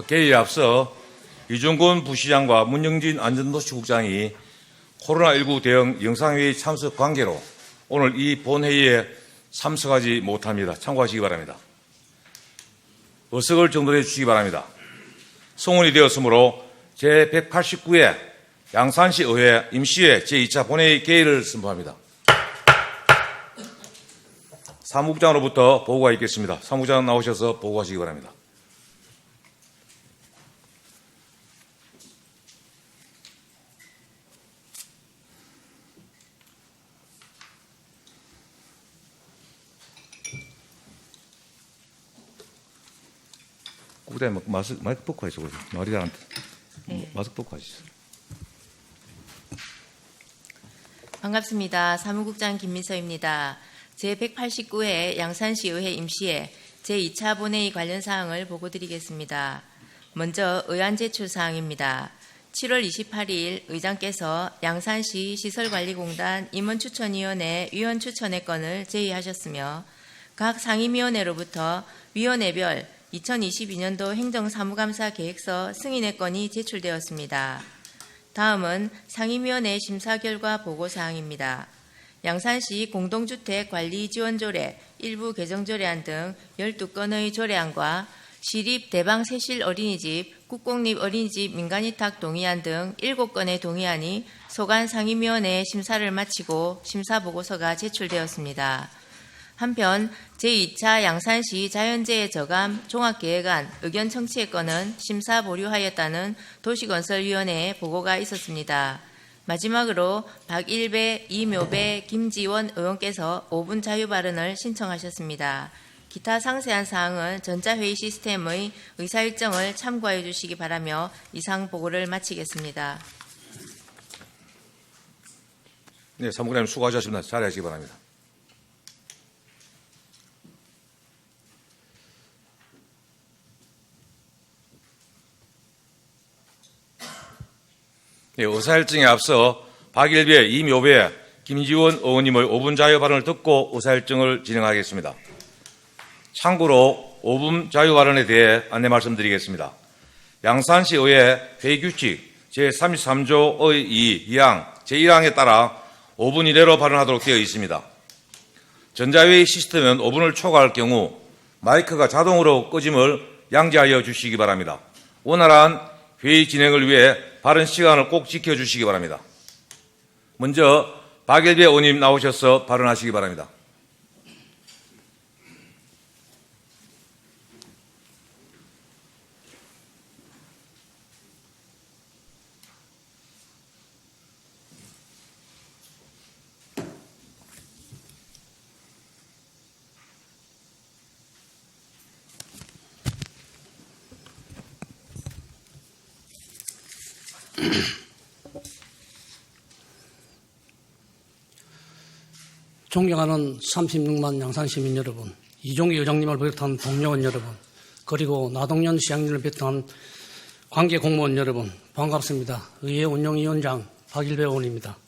개의에 앞서 이종건 부시장과 문영진 안전도시국장이 코로나19 대응 영상회의 참석 관계로 오늘 이 본회의에 참석하지 못합니다. 참고하시기 바랍니다. 의석을 정돈해 주시기 바랍니다. 송원이 되었으므로 제189회 양산시 의회 임시회 제2차 본회의 개의를 선포합니다. 사무국장으로부터 보고가 있겠습니다. 사무국장 나오셔서 보고하시기 바랍니다. 국장님 마이크 벗고 하시고 말이 잘 안 돼. 네. 마스크 벗고 하시죠. 반갑습니다. 사무국장 김민서입니다. 제189회 양산시 의회 임시회 제2차 본회의 관련 사항을 보고드리겠습니다. 먼저 의안 제출 사항입니다. 7월 28일 의장께서 양산시 시설관리공단 임원추천위원회 위원 추천의 건을 제의하셨으며 각 상임위원회로부터 위원회별 2022년도 행정사무감사 계획서 승인의 건이 제출되었습니다. 다음은 상임위원회 심사 결과 보고사항입니다. 양산시 공동주택관리지원조례 일부 개정조례안 등 12건의 조례안과 시립 대방세실 어린이집, 국공립 어린이집 민간위탁 동의안 등 7건의 동의안이 소관 상임위원회 심사를 마치고 심사보고서가 제출되었습니다. 한편 제2차 양산시 자연재해 저감 종합계획안 의견 청취의 건은 심사 보류하였다는 도시건설위원회에 보고가 있었습니다. 마지막으로 박일배, 이묘배, 김지원 의원께서 5분 자유발언을 신청하셨습니다. 기타 상세한 사항은 전자회의 시스템의 의사일정을 참고해 주시기 바라며 이상 보고를 마치겠습니다. 네, 사무국장님 수고하셨습니다. 자리하시기 바랍니다. 네, 의사일정에 앞서 박일배, 이묘배, 김지원 의원님의 5분 자유 발언을 듣고 의사일정을 진행하겠습니다. 참고로 5분 자유 발언에 대해 안내 말씀드리겠습니다. 양산시 의회 회의규칙 제33조의 2항 제1항에 따라 5분 이내로 발언하도록 되어 있습니다. 전자회의 시스템은 5분을 초과할 경우 마이크가 자동으로 꺼짐을 양지하여 주시기 바랍니다. 원활한 회의 진행을 위해 발언 시간을 꼭 지켜주시기 바랍니다. 먼저 박일배 의원님 나오셔서 발언하시기 바랍니다. 존경하는 36만 양산시민 여러분, 이종기 의장님을 비롯한 동료원 여러분, 그리고 나동연 시장님을 비롯한 관계공무원 여러분, 반갑습니다. 의회 운영위원장 박일배 의원입니다.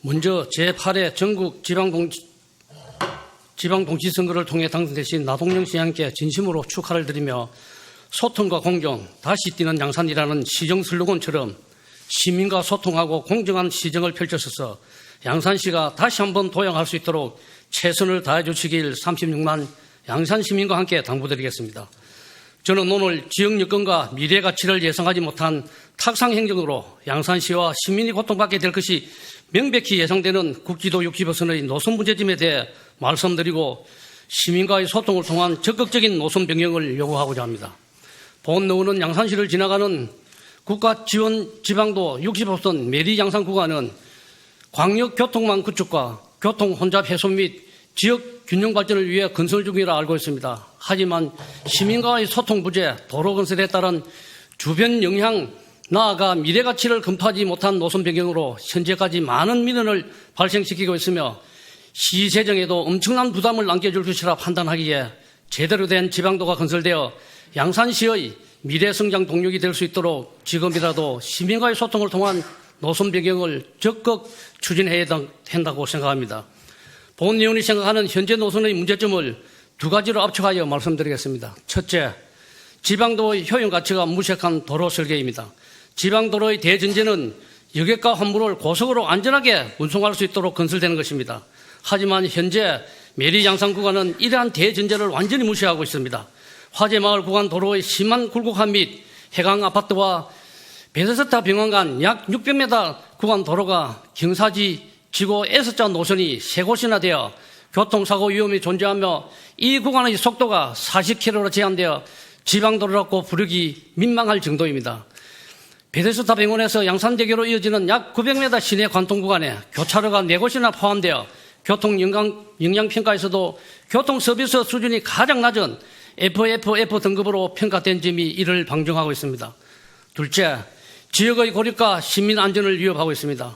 먼저 제8회 전국 지방동지선거를 통해 당선되신 나동연 시장님께 진심으로 축하를 드리며 소통과 공정, 다시 뛰는 양산이라는 시정 슬로건처럼 시민과 소통하고 공정한 시정을 펼쳐서서 양산시가 다시 한번 도약할 수 있도록 최선을 다해 주시길 36만 양산 시민과 함께 당부드리겠습니다. 저는 오늘 지역 여건과 미래 가치를 예상하지 못한 탁상 행정으로 양산시와 시민이 고통받게 될 것이 명백히 예상되는 국지도 60호선의 노선 문제점에 대해 말씀드리고 시민과의 소통을 통한 적극적인 노선 변경을 요구하고자 합니다. 본 노원은 양산시를 지나가는 국가지원 지방도 60호선 매리 양산 구간은 광역교통망 구축과 교통 혼잡 해소 및 지역 균형 발전을 위해 건설 중이라 알고 있습니다. 하지만 시민과의 소통 부재, 도로 건설에 따른 주변 영향, 나아가 미래 가치를 검토하지 못한 노선 변경으로 현재까지 많은 민원을 발생시키고 있으며 시세정에도 엄청난 부담을 안겨줄 것이라 판단하기에 제대로 된 지방도가 건설되어 양산시의 미래 성장 동력이 될 수 있도록 지금이라도 시민과의 소통을 통한 노선 변경을 적극 추진해야 한다고 생각합니다. 본 의원이 생각하는 현재 노선의 문제점을 두 가지로 압축하여 말씀드리겠습니다. 첫째, 지방도로의 효용 가치가 무색한 도로 설계입니다. 지방도로의 대전제는 여객과 화물을 고속으로 안전하게 운송할 수 있도록 건설되는 것입니다. 하지만 현재 매리 양산 구간은 이러한 대전제를 완전히 무시하고 있습니다. 화재마을 구간 도로의 심한 굴곡함 및 해강 아파트와 베데스다 병원 간 약 600m 구간 도로가 경사지 지구 S자 노선이 3곳이나 되어 교통사고 위험이 존재하며 이 구간의 속도가 40km로 제한되어 지방도로라고 부르기 민망할 정도입니다. 베데스다 병원에서 양산대교로 이어지는 약 900m 시내 관통 구간에 교차로가 4곳이나 포함되어 교통 영향평가에서도 교통 서비스 수준이 가장 낮은 FFF 등급으로 평가된 점이 이를 방증하고 있습니다. 둘째, 지역의 고립과 시민 안전을 위협하고 있습니다.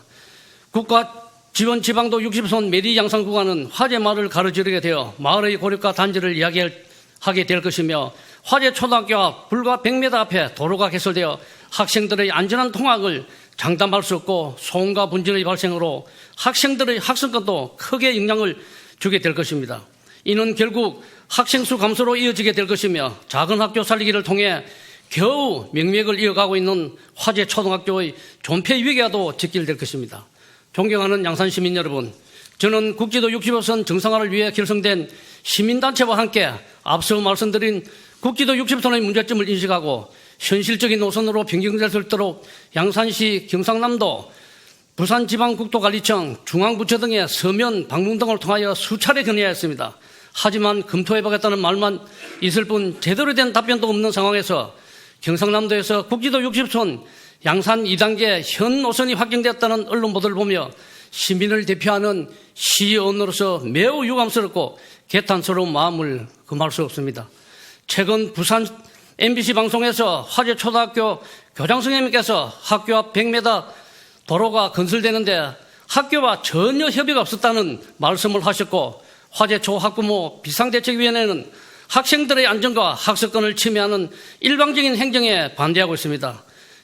국가 지원 지방도 60선 매리 양산 구간은 화재 마을을 가로지르게 되어 마을의 고립과 단절을 이야기하게 될 것이며 화재 초등학교와 불과 100m 앞에 도로가 개설되어 학생들의 안전한 통학을 장담할 수 없고 소음과 분진의 발생으로 학생들의 학습권도 크게 영향을 주게 될 것입니다. 이는 결국 학생 수 감소로 이어지게 될 것이며 작은 학교 살리기를 통해 겨우 명맥을 이어가고 있는 화재 초등학교의 존폐 위기와도 직결될 것입니다. 존경하는 양산 시민 여러분, 저는 국지도 60호선 정상화를 위해 결성된 시민단체와 함께 앞서 말씀드린 국지도 60호선의 문제점을 인식하고 현실적인 노선으로 변경될 수 있도록 양산시, 경상남도, 부산지방국토관리청, 중앙부처 등의 서면 방문 등을 통하여 수차례 건의하였습니다. 하지만 검토해보겠다는 말만 있을 뿐 제대로 된 답변도 없는 상황에서 경상남도에서 국지도 60선 양산 2단계 현 노선이 확정되었다는 언론 보도를 보며 시민을 대표하는 시의원으로서 매우 유감스럽고 개탄스러운 마음을 금할 수 없습니다. 최근 부산 MBC 방송에서 화재 초등학교 교장 선생님께서 학교 앞 100m 도로가 건설되는데 학교와 전혀 협의가 없었다는 말씀을 하셨고 화재 초 학부모 비상대책위원회는 학생들의 안전과 학습권을 침해하는 일방적인 행정에 반대하고 있습니다.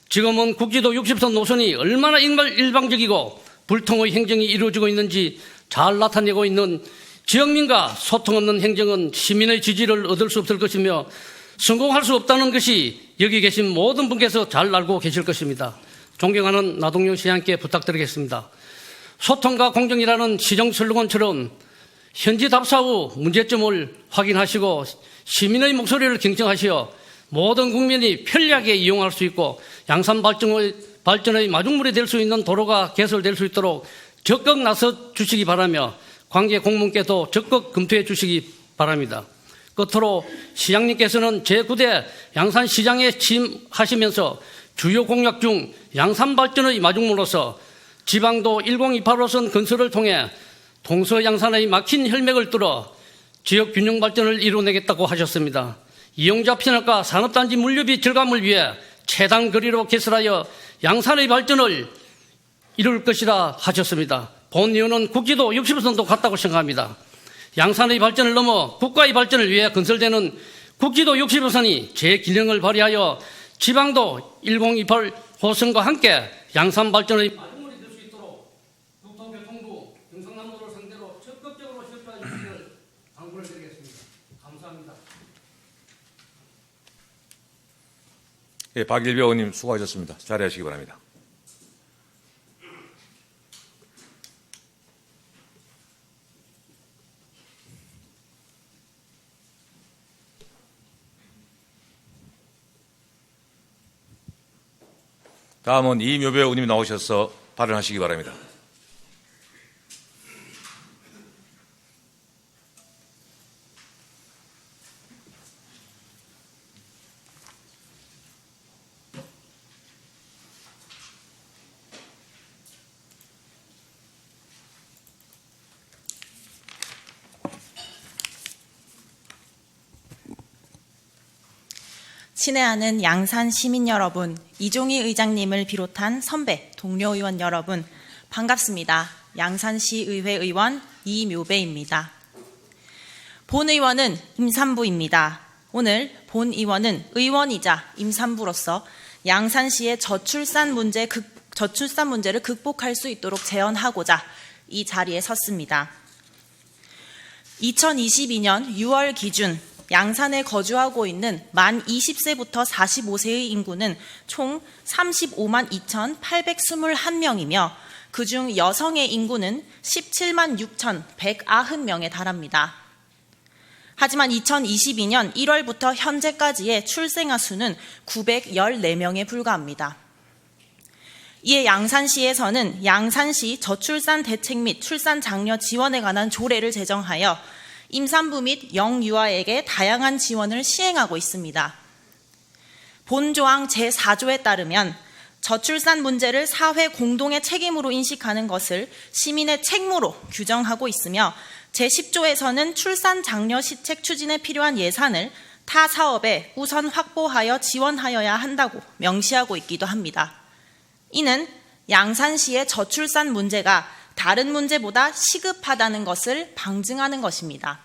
지금은 국지도 60선 노선이 얼마나 일방적이고 불통의 행정이 이루어지고 있는지 잘 나타내고 있는 지역민과 소통 없는 행정은 시민의 지지를 얻을 수 없을 것이며 성공할 수 없다는 것이 여기 계신 모든 분께서 잘 알고 계실 것입니다. 존경하는 나동영 시장님께 부탁드리겠습니다. 소통과 공정이라는 시정 슬로건처럼 현지 답사 후 문제점을 확인하시고 시민의 목소리를 경청하시어 모든 국민이 편리하게 이용할 수 있고 양산 발전의 마중물이 될 수 있는 도로가 개설될 수 있도록 적극 나서 주시기 바라며 관계 공무원께도 적극 검토해 주시기 바랍니다. 끝으로 시장님께서는 제9대 양산시장에 취임하시면서 주요 공약 중 양산 발전의 마중물로서 지방도 1028호선 건설을 통해 동서양산의 막힌 혈맥을 뚫어 지역 균형 발전을 이뤄내겠다고 하셨습니다. 이용자 편악과 산업단지 물류비 절감을 위해 최단 거리로 개설하여 양산의 발전을 이룰 것이라 하셨습니다. 본 의원은 국지도 60호선도 같다고 생각합니다. 양산의 발전을 넘어 국가의 발전을 위해 건설되는 국지도 60호선이 제기능을 발휘하여 지방도 1028호선과 함께 양산 발전의 마중물이 될 수 있도록 국토교통부 경상남도를 상대로 적극적으로 협조해 주시기를 당부를 드리겠습니다. 감사합니다. 예, 박일배 의원님 수고하셨습니다. 자리하시기 바랍니다. 다음은 이묘배 의원님이 나오셔서 발언하시기 바랍니다. 친애하는 양산 시민 여러분, 이종희 의장님을 비롯한 선배, 동료 의원 여러분, 반갑습니다. 양산시의회 의원 이묘배입니다. 본 의원은 임산부입니다. 오늘 본 의원은 의원이자 임산부로서 양산시의 저출산 문제를 극복할 수 있도록 제언하고자 이 자리에 섰습니다. 2022년 6월 기준 양산에 거주하고 있는 만 20세부터 45세의 인구는 총 35만 2,821명이며 그중 여성의 인구는 17만 6,190명에 달합니다. 하지만 2022년 1월부터 현재까지의 출생아 수는 914명에 불과합니다. 이에 양산시에서는 양산시 저출산 대책 및 출산 장려 지원에 관한 조례를 제정하여 임산부 및 영유아에게 다양한 지원을 시행하고 있습니다. 본 조항 제4조에 따르면 저출산 문제를 사회 공동의 책임으로 인식하는 것을 시민의 책무로 규정하고 있으며 제10조에서는 출산 장려 시책 추진에 필요한 예산을 타 사업에 우선 확보하여 지원하여야 한다고 명시하고 있기도 합니다. 이는 양산시의 저출산 문제가 다른 문제보다 시급하다는 것을 방증하는 것입니다.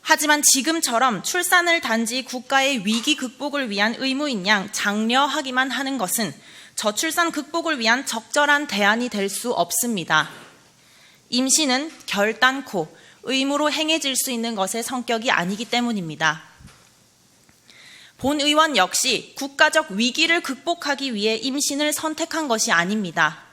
하지만 지금처럼 출산을 단지 국가의 위기 극복을 위한 의무인 양 장려하기만 하는 것은 저출산 극복을 위한 적절한 대안이 될 수 없습니다. 임신은 결단코 의무로 행해질 수 있는 것의 성격이 아니기 때문입니다. 본 의원 역시 국가적 위기를 극복하기 위해 임신을 선택한 것이 아닙니다.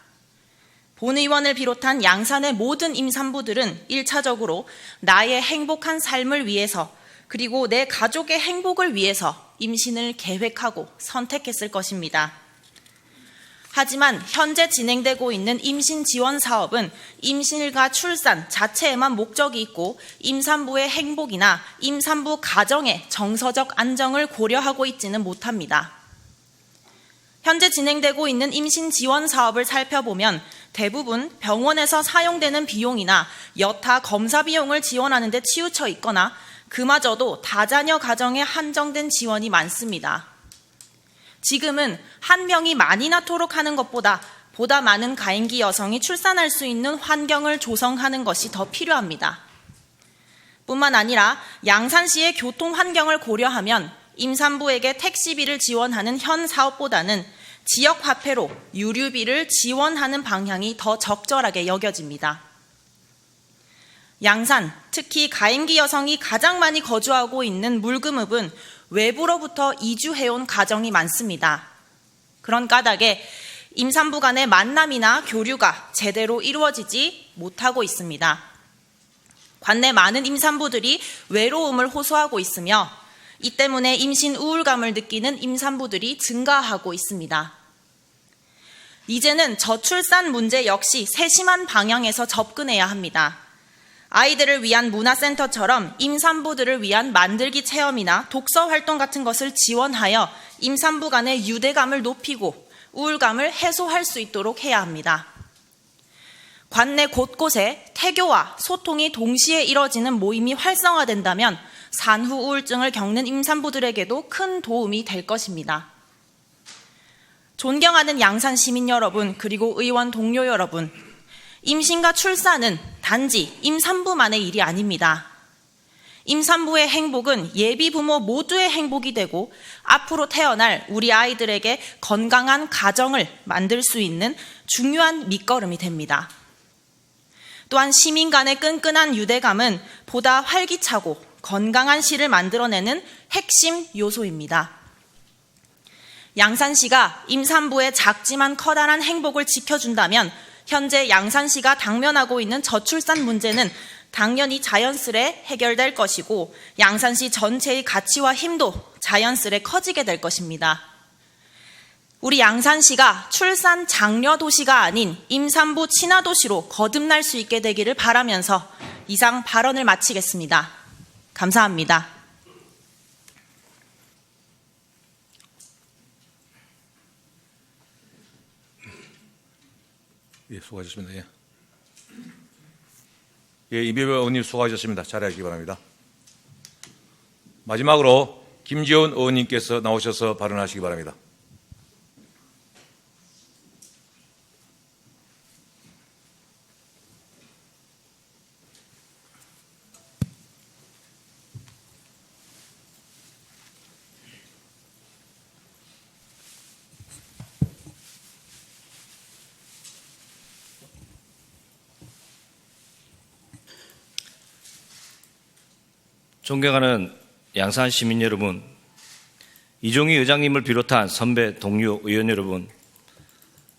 본 의원을 비롯한 양산의 모든 임산부들은 1차적으로 나의 행복한 삶을 위해서 그리고 내 가족의 행복을 위해서 임신을 계획하고 선택했을 것입니다. 하지만 현재 진행되고 있는 임신 지원 사업은 임신과 출산 자체에만 목적이 있고 임산부의 행복이나 임산부 가정의 정서적 안정을 고려하고 있지는 못합니다. 현재 진행되고 있는 임신 지원 사업을 살펴보면 대부분 병원에서 사용되는 비용이나 여타 검사 비용을 지원하는 데 치우쳐 있거나 그마저도 다자녀 가정에 한정된 지원이 많습니다. 지금은 한 명이 많이 낳도록 하는 것보다 보다 많은 가임기 여성이 출산할 수 있는 환경을 조성하는 것이 더 필요합니다. 뿐만 아니라 양산시의 교통 환경을 고려하면 임산부에게 택시비를 지원하는 현 사업보다는 지역 화폐로 유류비를 지원하는 방향이 더 적절하게 여겨집니다. 양산, 특히 가임기 여성이 가장 많이 거주하고 있는 물금읍은 외부로부터 이주해온 가정이 많습니다. 그런 까닭에 임산부 간의 만남이나 교류가 제대로 이루어지지 못하고 있습니다. 관내 많은 임산부들이 외로움을 호소하고 있으며 이 때문에 임신 우울감을 느끼는 임산부들이 증가하고 있습니다. 이제는 저출산 문제 역시 세심한 방향에서 접근해야 합니다. 아이들을 위한 문화센터처럼 임산부들을 위한 만들기 체험이나 독서 활동 같은 것을 지원하여 임산부 간의 유대감을 높이고 우울감을 해소할 수 있도록 해야 합니다. 관내 곳곳에 태교와 소통이 동시에 이뤄지는 모임이 활성화된다면 산후 우울증을 겪는 임산부들에게도 큰 도움이 될 것입니다. 존경하는 양산 시민 여러분, 그리고 의원 동료 여러분, 임신과 출산은 단지 임산부만의 일이 아닙니다. 임산부의 행복은 예비 부모 모두의 행복이 되고 앞으로 태어날 우리 아이들에게 건강한 가정을 만들 수 있는 중요한 밑거름이 됩니다. 또한 시민 간의 끈끈한 유대감은 보다 활기차고 건강한 시를 만들어내는 핵심 요소입니다. 양산시가 임산부의 작지만 커다란 행복을 지켜준다면 현재 양산시가 당면하고 있는 저출산 문제는 당연히 자연스레 해결될 것이고 양산시 전체의 가치와 힘도 자연스레 커지게 될 것입니다. 우리 양산시가 출산 장려 도시가 아닌 임산부 친화 도시로 거듭날 수 있게 되기를 바라면서 이상 발언을 마치겠습니다. 감사합니다. 예, 수고하셨습니다. 예. 예, 이묘배 의원님 수고하셨습니다. 자리하시기 바랍니다. 마지막으로 김지원 의원님께서 나오셔서 발언하시기 바랍니다. 존경하는 양산 시민 여러분, 이종희 의장님을 비롯한 선배 동료 의원 여러분,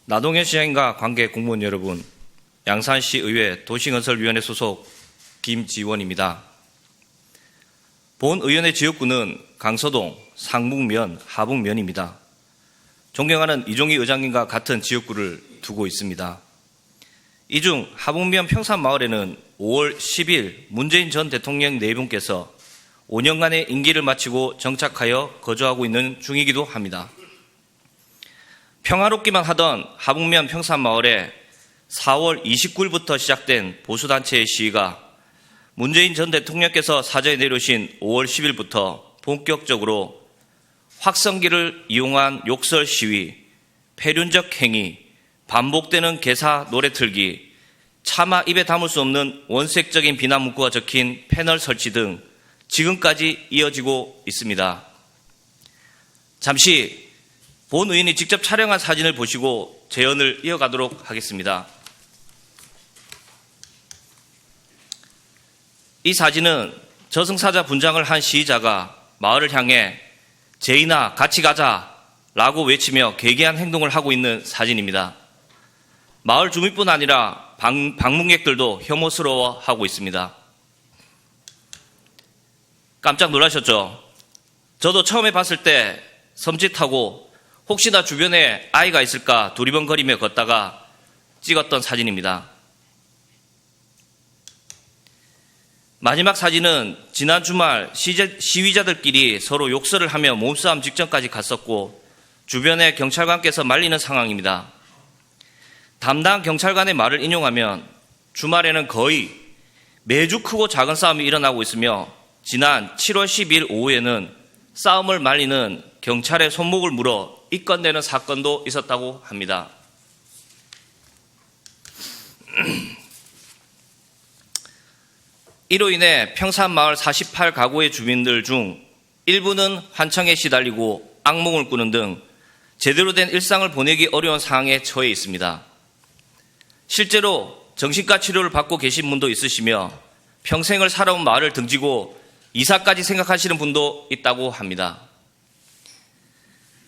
나동현 시장과 관계 공무원 여러분, 양산시 의회 도시건설위원회 소속 김지원입니다. 본 의원의 지역구는 강서동, 상북면, 하북면입니다. 존경하는 이종희 의장님과 같은 지역구를 두고 있습니다. 이 중 하북면 평산마을에는 5월 10일 문재인 전 대통령 네 분께서 5년간의 임기를 마치고 정착하여 거주하고 있는 중이기도 합니다. 평화롭기만 하던 하북면 평산마을에 4월 29일부터 시작된 보수단체의 시위가 문재인 전 대통령께서 사저에 내려오신 5월 10일부터 본격적으로 확성기를 이용한 욕설 시위, 폐륜적 행위, 반복되는 개사 노래 틀기, 차마 입에 담을 수 없는 원색적인 비난 문구가 적힌 패널 설치 등 지금까지 이어지고 있습니다. 잠시 본 의원이 직접 촬영한 사진을 보시고 재연을 이어가도록 하겠습니다. 이 사진은 저승사자 분장을 한 시위자가 마을을 향해 제인아 같이 가자 라고 외치며 개개한 행동을 하고 있는 사진입니다. 마을 주민뿐 아니라 방문객들도 혐오스러워하고 있습니다. 깜짝 놀라셨죠? 저도 처음에 봤을 때 섬찟하고 혹시나 주변에 아이가 있을까 두리번거리며 걷다가 찍었던 사진입니다. 마지막 사진은 지난 주말 시위자들끼리 서로 욕설을 하며 몸싸움 직전까지 갔었고 주변에 경찰관께서 말리는 상황입니다. 담당 경찰관의 말을 인용하면 주말에는 거의 매주 크고 작은 싸움이 일어나고 있으며 지난 7월 10일 오후에는 싸움을 말리는 경찰의 손목을 물어 입건되는 사건도 있었다고 합니다. 이로 인해 평산마을 48가구의 주민들 중 일부는 환청에 시달리고 악몽을 꾸는 등 제대로 된 일상을 보내기 어려운 상황에 처해 있습니다. 실제로 정신과 치료를 받고 계신 분도 있으시며 평생을 살아온 마을을 등지고 이사까지 생각하시는 분도 있다고 합니다.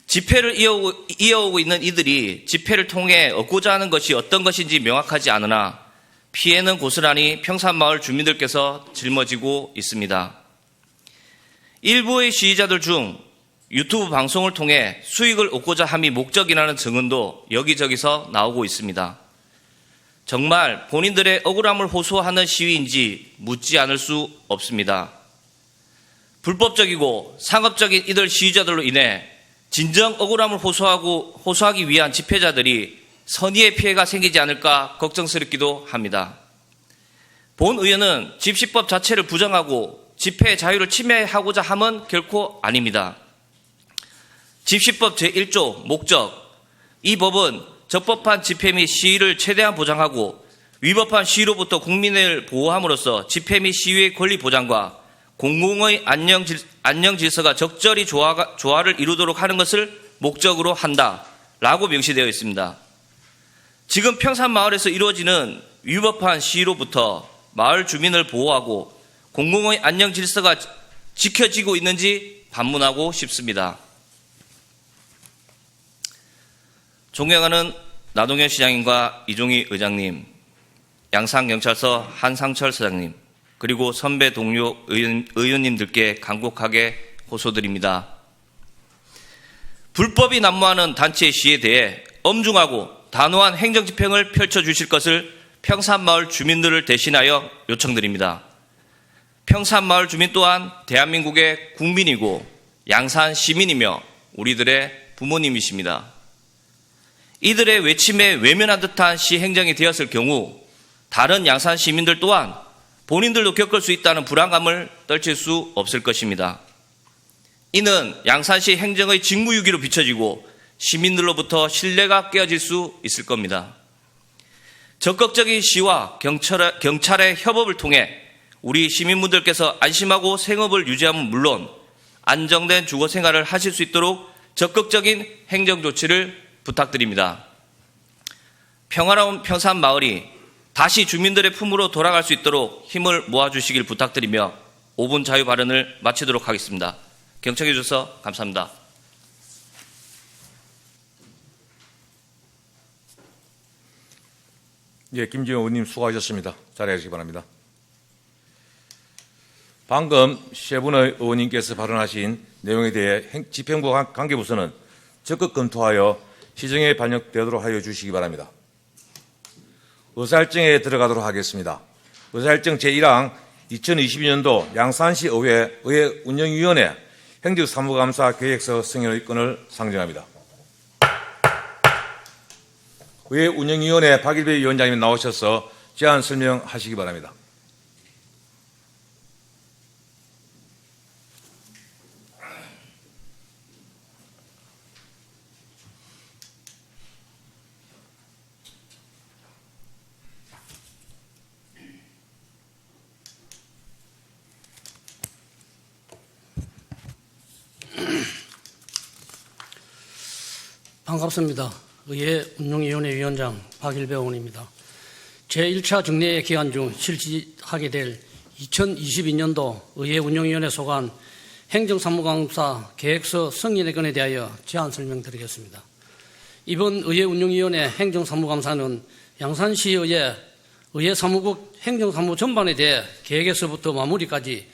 집회를 이어오고 있는 이들이 집회를 통해 얻고자 하는 것이 어떤 것인지 명확하지 않으나 피해는 고스란히 평산마을 주민들께서 짊어지고 있습니다. 일부의 시위자들 중 유튜브 방송을 통해 수익을 얻고자 함이 목적이라는 증언도 여기저기서 나오고 있습니다. 정말 본인들의 억울함을 호소하는 시위인지 묻지 않을 수 없습니다. 불법적이고 상업적인 이들 시위자들로 인해 진정 억울함을 호소하기 위한 집회자들이 선의의 피해가 생기지 않을까 걱정스럽기도 합니다. 본 의원은 집시법 자체를 부정하고 집회의 자유를 침해하고자 함은 결코 아닙니다. 집시법 제1조 목적, 이 법은 적법한 집회 및 시위를 최대한 보장하고 위법한 시위로부터 국민을 보호함으로써 집회 및 시위의 권리 보장과 공공의 안녕 질서가 적절히 조화를 이루도록 하는 것을 목적으로 한다라고 명시되어 있습니다. 지금 평산마을에서 이루어지는 위법한 시위로부터 마을 주민을 보호하고 공공의 안녕 질서가 지켜지고 있는지 반문하고 싶습니다. 존경하는 나동현 시장님과 이종희 의장님, 양산경찰서 한상철 사장님, 그리고 선배 동료 의원님들께 간곡하게 호소드립니다. 불법이 난무하는 단체의 시위에 대해 엄중하고 단호한 행정집행을 펼쳐주실 것을 평산마을 주민들을 대신하여 요청드립니다. 평산마을 주민 또한 대한민국의 국민이고 양산 시민이며 우리들의 부모님이십니다. 이들의 외침에 외면한 듯한 시행정이 되었을 경우 다른 양산 시민들 또한 본인들도 겪을 수 있다는 불안감을 떨칠 수 없을 것입니다. 이는 양산시 행정의 직무유기로 비춰지고 시민들로부터 신뢰가 깨어질 수 있을 겁니다. 적극적인 시와 경찰의 협업을 통해 우리 시민분들께서 안심하고 생업을 유지하면 물론 안정된 주거 생활을 하실 수 있도록 적극적인 행정 조치를 부탁드립니다. 평화로운 평산마을이 다시 주민들의 품으로 돌아갈 수 있도록 힘을 모아주시길 부탁드리며 5분 자유 발언을 마치도록 하겠습니다. 경청해 주셔서 감사합니다. 예, 김지원 의원님 수고하셨습니다. 자리하시기 바랍니다. 방금 세 분의 의원님께서 발언하신 내용에 대해 집행부 관계부서는 적극 검토하여 시정에 반영되도록 하여 주시기 바랍니다. 의사일정에 들어가도록 하겠습니다. 의사일정 제1항 2022년도 양산시 의회 운영위원회 행정사무감사 계획서 승인의 건을 상정합니다. 의회 운영위원회 박일배 위원장님 나오셔서 제안 설명하시기 바랍니다. 반갑습니다. 의회 운영위원회 위원장 박일배 의원입니다. 제1차 정례 기간 중 실시하게 될 2022년도 의회 운영위원회 소관 행정사무감사 계획서 승인의 건에 대하여 제안 설명드리겠습니다. 이번 의회 운영위원회 행정사무감사는 양산시의회 사무국 행정사무 전반에 대해 계획에서부터 마무리까지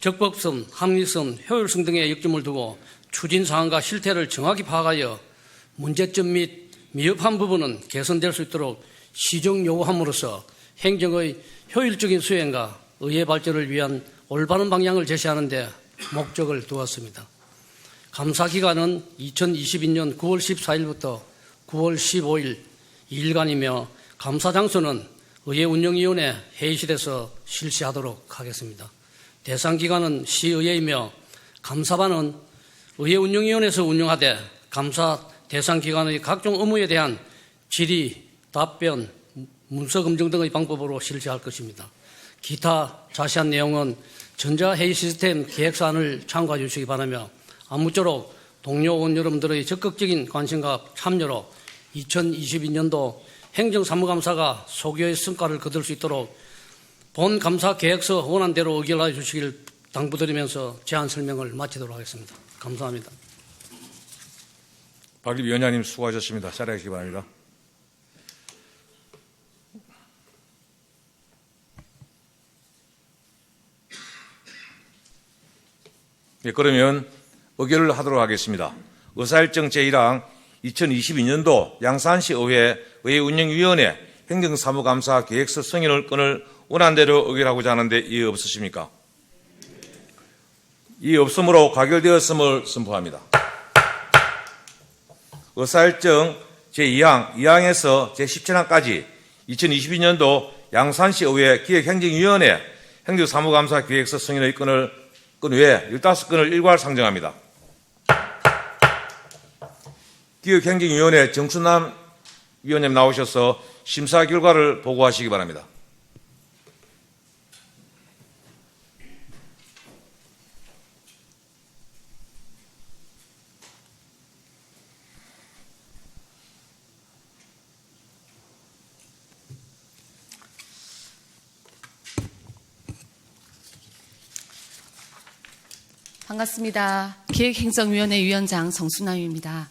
적법성, 합리성, 효율성 등의 역점을 두고 추진사항과 실태를 정확히 파악하여 문제점 및 미흡한 부분은 개선될 수 있도록 시정 요구함으로써 행정의 효율적인 수행과 의회 발전을 위한 올바른 방향을 제시하는 데 목적을 두었습니다. 감사 기간은 2022년 9월 14일부터 9월 15일 2일간이며 감사 장소는 의회 운영위원회 회의실에서 실시하도록 하겠습니다. 대상 기관은 시의회이며 감사반은 의회 운영위원회에서 운영하되 감사 대상 기관의 각종 업무에 대한 질의, 답변, 문서 검증 등의 방법으로 실시할 것입니다. 기타 자세한 내용은 전자회의 시스템 계획사안을 참고해 주시기 바라며 아무쪼록 동료 의원 여러분들의 적극적인 관심과 참여로 2022년도 행정사무감사가 소교의 성과를 거둘 수 있도록 본 감사 계획서 원안대로 의결하여 주시길 당부드리면서 제안 설명을 마치도록 하겠습니다. 감사합니다. 박일배 위원장님 수고하셨습니다. 자리하시기 바랍니다. 예, 그러면 의결을 하도록 하겠습니다. 의사일정 제1항 2022년도 양산시 의회 운영위원회 행정사무감사 계획서 승인을 건을 원안대로 의결하고자 하는데 이의 없으십니까? 이의 없으므로 가결되었음을 선포합니다. 의사일정 제2항, 2항에서 제17항까지 2022년도 양산시 의회 기획행정위원회 행정사무감사 계획서 승인의 건 외에 15건을 일괄 상정합니다. 기획행정위원회 정순남 위원님 나오셔서 심사 결과를 보고하시기 바랍니다. 반갑습니다. 기획행정위원회 위원장 정순남입니다.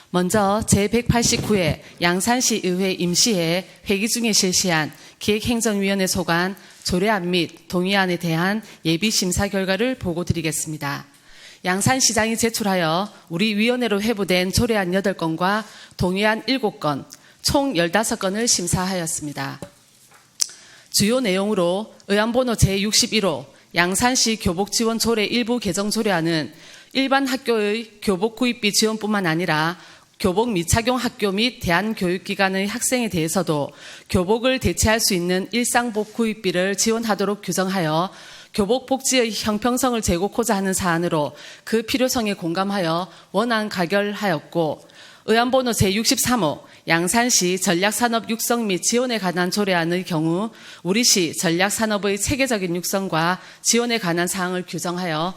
먼저 제189회 양산시 의회 임시회 회기 중에 실시한 기획행정위원회 소관 조례안 및 동의안에 대한 예비심사 결과를 보고드리겠습니다. 양산시장이 제출하여 우리 위원회로 회부된 조례안 8건과 동의안 7건, 총 15건을 심사하였습니다. 주요 내용으로 의안번호 제61호 양산시 교복지원 조례 일부 개정 조례안은 일반 학교의 교복 구입비 지원뿐만 아니라 교복 미착용 학교 및 대한교육기관의 학생에 대해서도 교복을 대체할 수 있는 일상복 구입비를 지원하도록 규정하여 교복 복지의 형평성을 제고코자 하는 사안으로 그 필요성에 공감하여 원안 가결하였고, 의안번호 제63호 양산시 전략산업 육성 및 지원에 관한 조례안의 경우 우리시 전략산업의 체계적인 육성과 지원에 관한 사항을 규정하여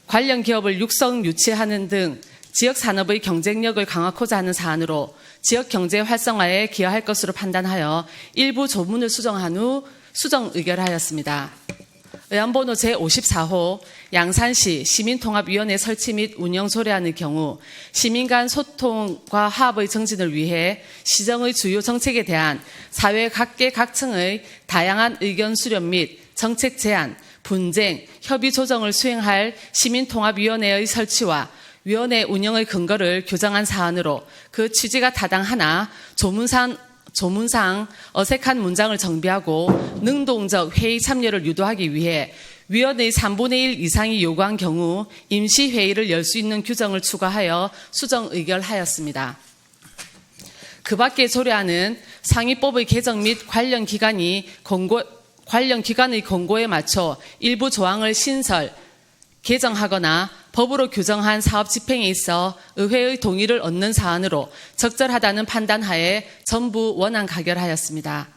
관련 기업을 육성 유치하는 등 지역산업의 경쟁력을 강화하고자 하는 사안으로 지역경제 활성화에 기여할 것으로 판단하여 일부 조문을 수정한 후 수정 의결하였습니다. 의안번호 제54호 양산시 시민통합위원회 설치 및 운영 조례안의 경우 시민 간 소통과 화합의 정진을 위해 시정의 주요 정책에 대한 사회 각계 각층의 다양한 의견 수렴 및 정책 제안, 분쟁, 협의 조정을 수행할 시민통합위원회의 설치와 위원회 운영의 근거를 규정한 사안으로 그 취지가 타당하나 조문상 어색한 문장을 정비하고 능동적 회의 참여를 유도하기 위해 위원의 3분의 1 이상이 요구한 경우 임시회의를 열 수 있는 규정을 추가하여 수정 의결하였습니다. 그 밖에 조례안은 상위법의 개정 및 관련 기관의 권고에 맞춰 일부 조항을 신설, 개정하거나 법으로 규정한 사업 집행에 있어 의회의 동의를 얻는 사안으로 적절하다는 판단하에 전부 원안 가결하였습니다.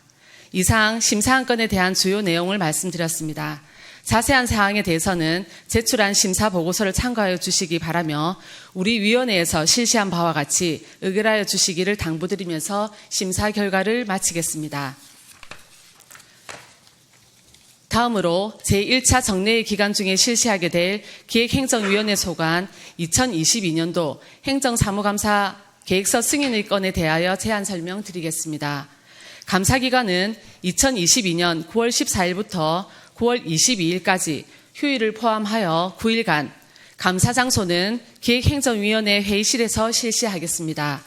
이상 심사안건에 대한 주요 내용을 말씀드렸습니다. 자세한 사항에 대해서는 제출한 심사 보고서를 참고하여 주시기 바라며 우리 위원회에서 실시한 바와 같이 의결하여 주시기를 당부드리면서 심사 결과를 마치겠습니다. 다음으로 제1차 정례의 기간 중에 실시하게 될 기획행정위원회 소관 2022년도 행정사무감사 계획서 승인의 건에 대하여 제안 설명드리겠습니다. 감사기간은 2022년 9월 14일부터 9월 22일까지 휴일을 포함하여 9일간, 감사장소는 기획행정위원회 회의실에서 실시하겠습니다.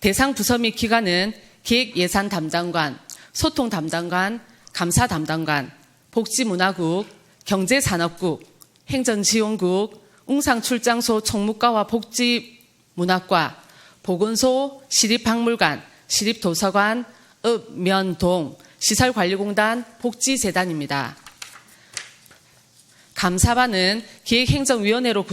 대상 부서 및 기관은 기획예산담당관, 소통담당관, 감사담당관, 복지문화국, 경제산업국, 행정지원국, 웅상출장소 총무과와 복지문학과, 보건소, 시립박물관, 시립도서관, 읍, 면, 동, 시설관리공단, 복지재단입니다. 감사반은 기획행정위원회로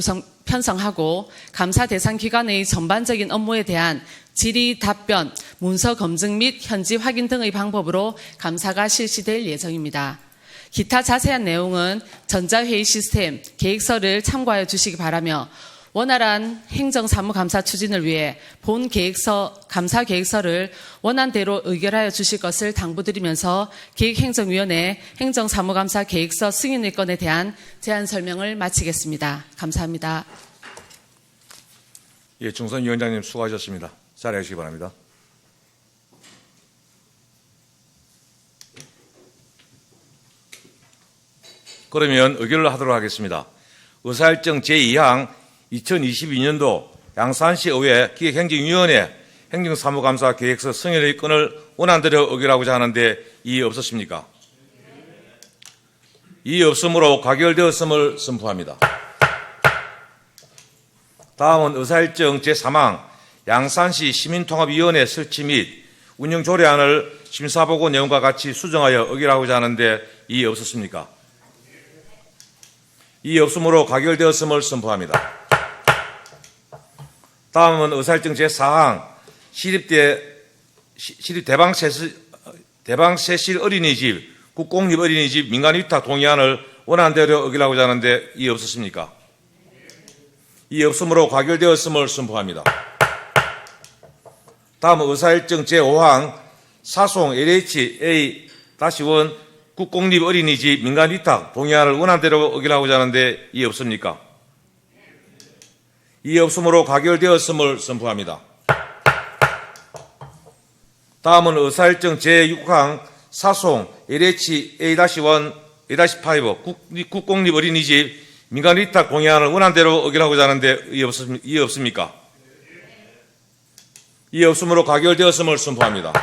편성하고 감사 대상 기관의 전반적인 업무에 대한 질의 답변, 문서 검증 및 현지 확인 등의 방법으로 감사가 실시될 예정입니다. 기타 자세한 내용은 전자회의 시스템 계획서를 참고하여 주시기 바라며 원활한 행정사무감사 추진을 위해 본 감사 계획서를 원안대로 의결하여 주실 것을 당부드리면서 기획행정위원회 행정사무감사 계획서 승인의 건에 대한 제안 설명을 마치겠습니다. 감사합니다. 예, 중선 위원장님 수고하셨습니다. 자리해 주시기 바랍니다. 그러면 의결을 하도록 하겠습니다. 의사일정 제2항 2022년도 양산시 의회 기획행정위원회 행정사무감사 계획서 승인의 건을 원안대로 의결하고자 하는데 이의 없으십니까? 이의 없으므로 가결되었음을 선포합니다. 다음은 의사일정 제3항 양산시 시민통합위원회 설치 및 운영 조례안을 심사보고 내용과 같이 수정하여 의결하고자 하는데 이의 없으십니까? 이의 없으므로 가결되었음을 선포합니다. 다음은 의사일정 제4항 대방세실 어린이집, 국공립 어린이집 민간위탁 동의안을 원안대로 의결하고자 하는데 이의 없으십니까? 이의 없으므로 가결되었음을 선포합니다. 다음은 의사일정 제5항 사송 LHA-1 국공립 어린이집 민간위탁 동의안을 원안대로 의결하고자 하는데 이의 없습니까? 이의 없으므로 가결되었음을 선포합니다. 다음은 의사일정 제6항 사송 LHA-1, A-5 국공립 어린이집 민간위탁 동의안을 원안대로 의결하고자 하는데 이의 없습니까? 이의 없으므로 가결되었음을 선포합니다.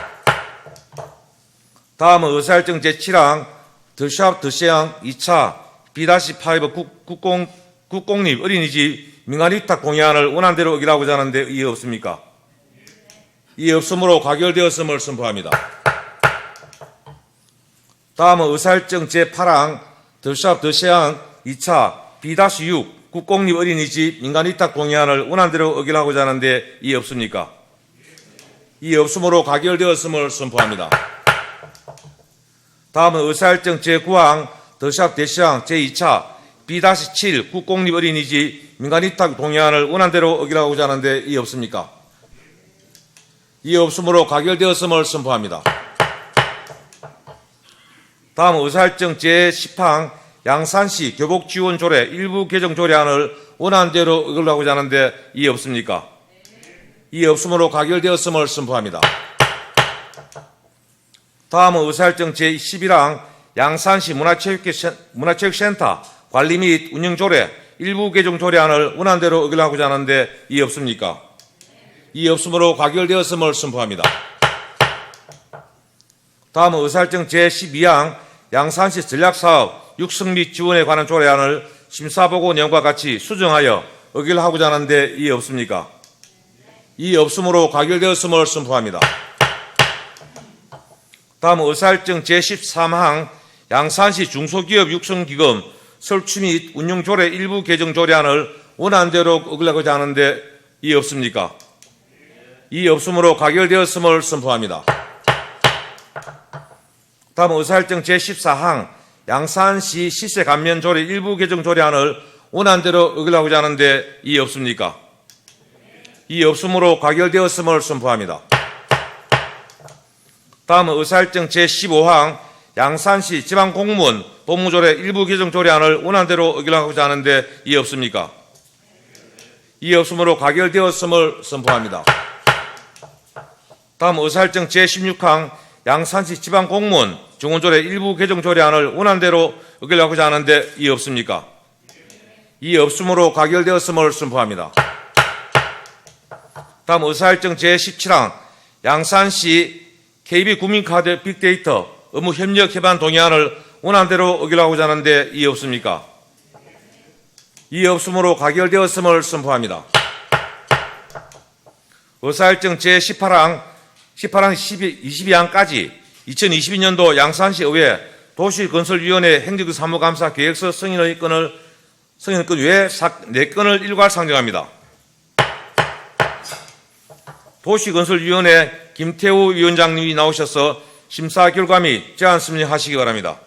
다음은 의사일정 제7항 더샵 더시항 2차 B-5 국공립 어린이집 민간위탁 동의안을 원안대로 의결하고자 하는데 이의 없습니까? 이의 없으므로 가결되었음을 선포합니다. 다음은 의사일정 제8항 더샵 더시항 2차 B-6 국공립 어린이집 민간위탁 동의안을 원안대로 의결하고자 하는데 이의 없습니까? 이의 없으므로 가결되었음을 선포합니다. 다음은 의사일정 제9항 더샵 대시항 제2차 B-7 국공립 어린이집 민간위탁 동의안을 원안대로 의결하고자 하는데 이의 없습니까? 이의 없으므로 가결되었음을 선포합니다. 다음은 의사일정 제10항 양산시 교복지원조례 일부 개정 조례안을 원안대로 의결하고자 하는데 이의 없습니까? 이의 없으므로 가결되었음을 선포합니다. 다음은 의사일정 제11항 양산시 문화체육센터 관리 및 운영조례 일부 개정 조례안을 원안대로 의결하고자 하는데 이의 없습니까? 이의 없으므로 가결되었음을 선포합니다. 다음은 의사일정 제12항 양산시 전략사업 육성 및 지원에 관한 조례안을 심사보고 내용과 같이 수정하여 의결하고자 하는데 이의 없습니까? 이의 없으므로 가결되었음을 선포합니다. 다음은 의사일정 제13항 양산시 중소기업 육성기금 설치 및 운영조례 일부 개정 조례안을 원안대로 의결하고자 하는데 이의 없습니까? 이의 없으므로 가결되었음을 선포합니다. 다음은 의사일정 제14항 양산시 시세 감면 조례 일부 개정 조례안을 원안대로 의결하고자 하는데 이의 없습니까? 이의 없으므로 가결되었음을 선포합니다. 다음은 의사일정 제15항 양산시 지방공무원 법무조례 일부 개정 조례안을 원안대로 의결하고자 하는데 이의 없습니까? 이의 없으므로 가결되었음을 선포합니다. 다음 의사일정 제16항 양산시 지방공무원 정원조례 일부 개정 조례안을 원안대로 의결하고자 하는데 이의 없습니까? 이의 없으므로 가결되었음을 선포합니다. 다음 의사일정 제17항 양산시 KB 국민카드 빅데이터 업무 협력 협안 동의안을 원안대로 의결하고자 하는데 이의 없습니까? 이의 없으므로 가결되었음을 선포합니다. 의사일정 제18항 22항까지 2022년도 양산시의회 도시건설위원회 행정사무감사 계획서 승인권 외 4건을 일괄 상정합니다. 도시건설위원회 김태우 위원장님이 나오셔서 심사 결과 및 제안 설명하시기 바랍니다.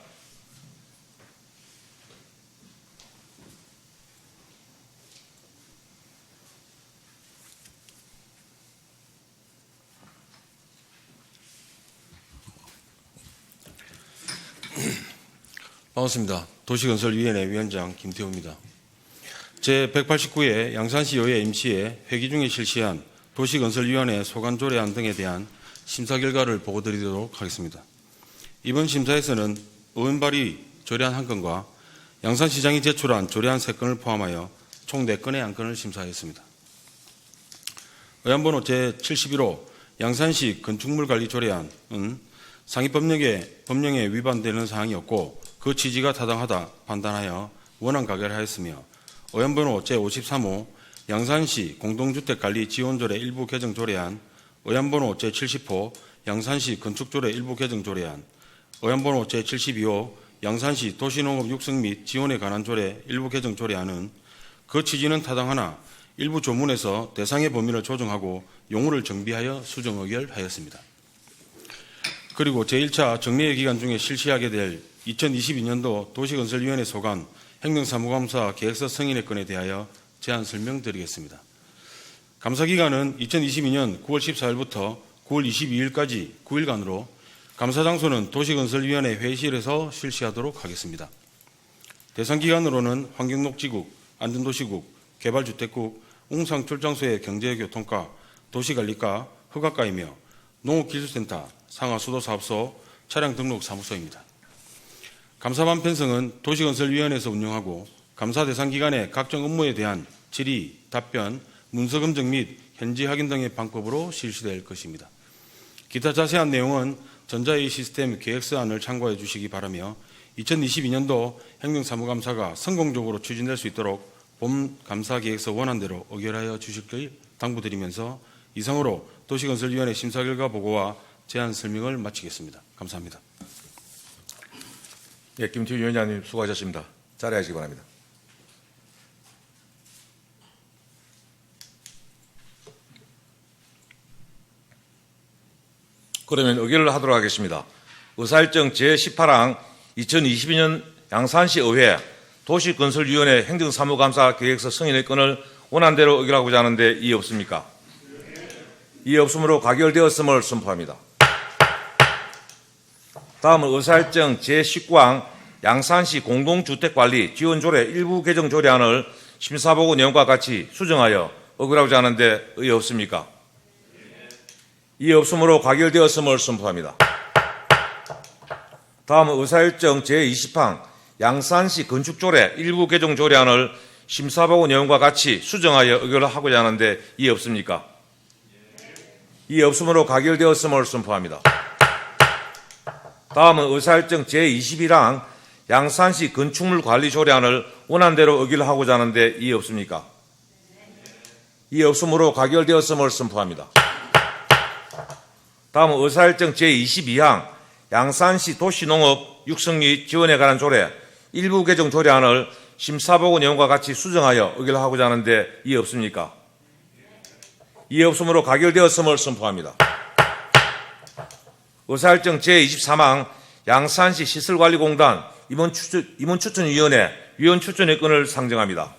반갑습니다. 도시건설위원회 위원장 김태우입니다. 제189회 양산시의회 임시회 회기 중에 실시한 도시건설위원회 소관조례안 등에 대한 심사 결과를 보고드리도록 하겠습니다. 이번 심사에서는 의원 발의 조례안 1건과 양산시장이 제출한 조례안 3건을 포함하여 총 4건의 안건을 심사하였습니다. 의안번호 제71호 양산시 건축물관리 조례안은 상위 법령에 위반되는 사항이었고 그 취지가 타당하다 판단하여 원안 가결하였으며 의안번호 제53호 양산시 공동주택관리 지원조례 일부 개정 조례안, 의안번호 제70호 양산시 건축조례 일부 개정 조례안, 의안번호 제72호 양산시 도시농업 육성 및 지원에 관한 조례 일부 개정 조례안은 그 취지는 타당하나 일부 조문에서 대상의 범위를 조정하고 용어를 정비하여 수정 의결하였습니다. 그리고 제1차 정례의 기간 중에 실시하게 될 2022년도 도시건설위원회 소관 행정사무감사 계획서 승인의 건에 대하여 제안 설명드리겠습니다. 감사기간은 2022년 9월 14일부터 9월 22일까지 9일간으로 감사장소는 도시건설위원회 회의실에서 실시하도록 하겠습니다. 대상기관으로는 환경녹지국, 안전도시국, 개발주택국, 웅상출장소의 경제교통과, 도시관리과, 허가과이며 농업기술센터, 상하수도사업소, 차량등록사무소입니다. 감사반 편성은 도시건설위원회에서 운영하고 감사 대상 기간의 각종 업무에 대한 질의, 답변, 문서 검증 및 현지 확인 등의 방법으로 실시될 것입니다. 기타 자세한 내용은 전자회의 시스템 계획서안을 참고해 주시기 바라며 2022년도 행정사무감사가 성공적으로 추진될 수 있도록 본 감사계획서 원안대로 의결하여 주시길 당부드리면서 이상으로 도시건설위원회 심사 결과 보고와 제안 설명을 마치겠습니다. 감사합니다. 예, 김태우 위원장님 수고하셨습니다. 자리하시기 바랍니다. 그러면 의결을 하도록 하겠습니다. 의사일정 제18항 2022년 양산시 의회 도시건설위원회 행정사무감사 계획서 승인의 건을 원안대로 의결하고자 하는데 이의 없습니까? 이의 없으므로 가결되었음을 선포합니다. 다음은 의사일정 제19항 양산시 공동주택관리 지원조례 일부 개정 조례안을 심사보고 내용과 같이 수정하여 의결하고자 하는데 의의 없습니까? 이의 없으므로 가결되었음을 선포합니다. 다음은 의사일정 제20항 양산시 건축조례 일부 개정 조례안을 심사보고 내용과 같이 수정하여 의결을 하고자 하는데 이의 없습니까? 이의 없으므로 가결되었음을 선포합니다. 다음은 의사일정 제21항 양산시 건축물 관리 조례안을 원안대로 의결을 하고자 하는데 이의 없습니까? 이의 없으므로 가결되었음을 선포합니다. 다음은 의사일정 제22항 양산시 도시농업 육성리 지원에 관한 조례 일부 개정 조례안을 심사보고 내용과 같이 수정하여 의결하고자 하는데 이의 없습니까? 이의 없으므로 가결되었음을 선포합니다. 의사일정 제23항 양산시 시설관리공단 임원추천위원회 위원 추천의 건을 상정합니다.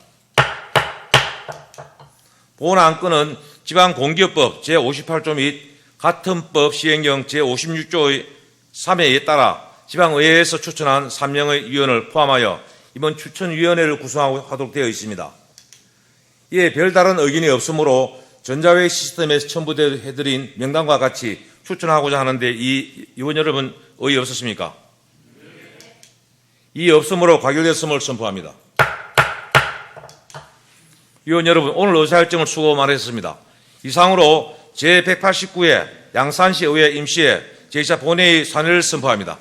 본 안건은 지방공기업법 제58조 및 같은 법 시행령 제56조의 3회에 따라 지방의회에서 추천한 3명의 위원을 포함하여 이번 추천위원회를 구성하도록 되어 있습니다. 이에 별다른 의견이 없으므로 전자회의 시스템에서 첨부해드린 명단과 같이 추천하고자 하는데 이 의원 여러분 의의 없으십니까? 이의 없으므로 가결됐음을 선포합니다. 위원 여러분, 오늘 의사일정을 수고 많으셨습니다. 이상으로 제189회 양산시의회 임시회 제2차 본회의 산회를 선포합니다.